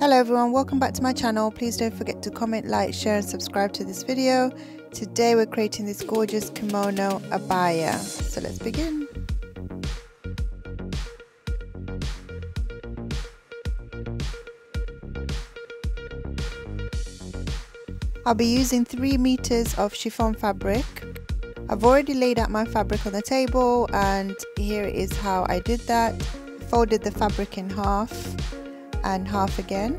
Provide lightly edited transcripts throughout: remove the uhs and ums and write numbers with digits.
Hello everyone, welcome back to my channel. Please don't forget to comment, like, share and subscribe to this video. Today we're creating this gorgeous kimono abaya. So let's begin. I'll be using 3 meters of chiffon fabric. I've already laid out my fabric on the table and here is how I did that. Folded the fabric in half and half again.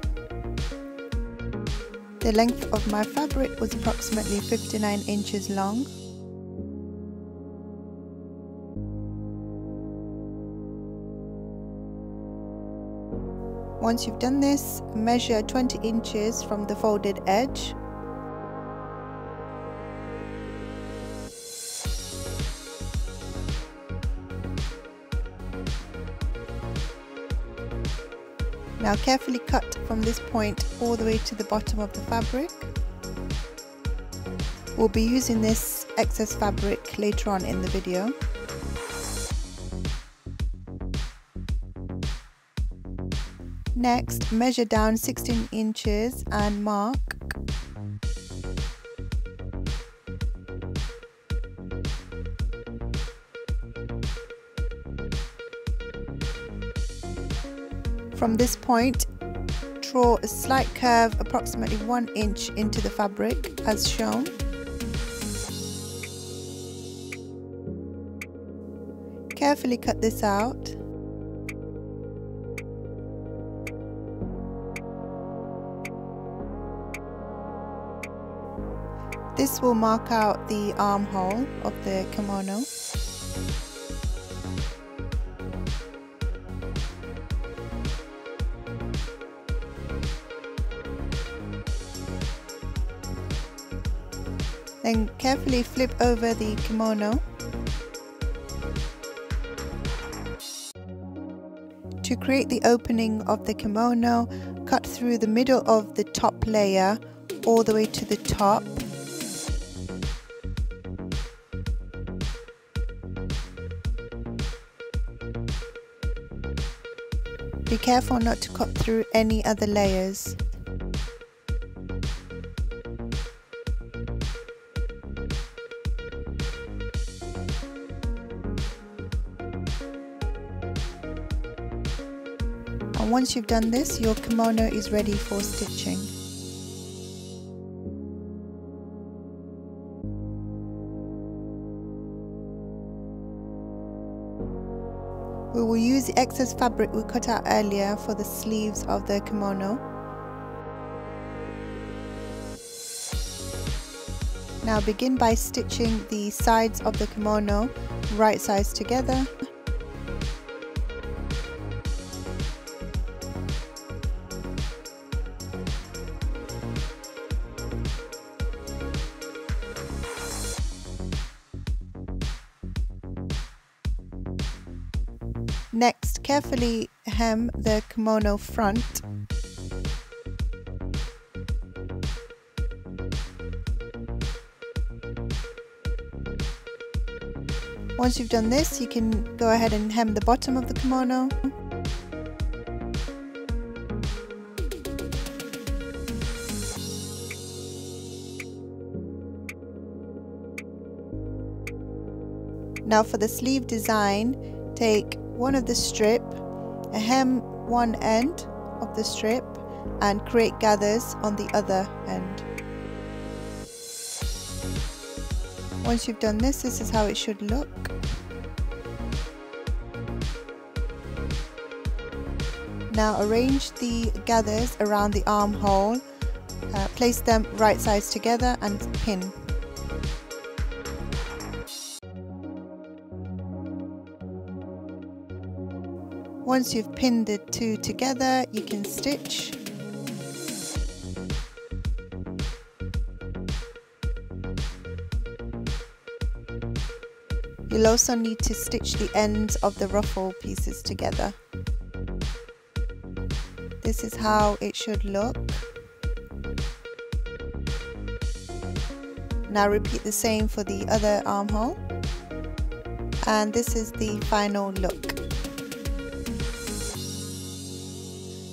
The length of my fabric was approximately 59 inches long. Once you've done this, measure 20 inches from the folded edge. Now carefully cut from this point all the way to the bottom of the fabric. We'll be using this excess fabric later on in the video. Next, measure down 16 inches and mark. From this point, draw a slight curve approximately 1 inch into the fabric as shown. Carefully cut this out. This will mark out the armhole of the kimono. Then carefully flip over the kimono. To create the opening of the kimono, cut through the middle of the top layer all the way to the top. Be careful not to cut through any other layers. And once you've done this, your kimono is ready for stitching. We will use the excess fabric we cut out earlier for the sleeves of the kimono. Now begin by stitching the sides of the kimono right sides together. Next, carefully hem the kimono front. Once you've done this, you can go ahead and hem the bottom of the kimono. Now for the sleeve design, take one of the strip, hem one end of the strip and create gathers on the other end. Once you've done this, this is how it should look. Now arrange the gathers around the armhole, place them right sides together and pin. Once you've pinned the two together, you can stitch. You'll also need to stitch the ends of the ruffle pieces together. This is how it should look. Now repeat the same for the other armhole. And this is the final look.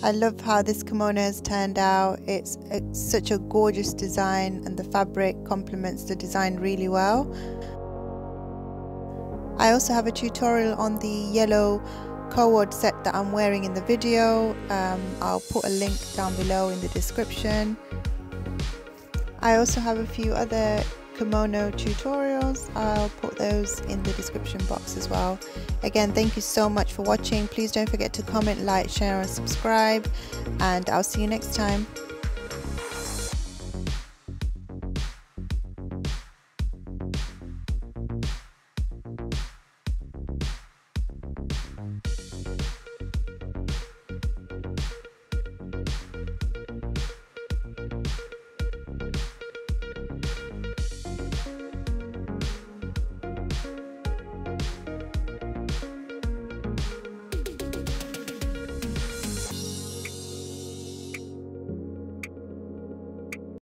I love how this kimono has turned out. It's such a gorgeous design and the fabric complements the design really well. I also have a tutorial on the yellow cord set that I'm wearing in the video. I'll put a link down below in the description. I also have a few other kimono tutorials. I'll put those in the description box as well. Again, thank you so much for watching. Please don't forget to comment, like, share and subscribe, and I'll see you next time.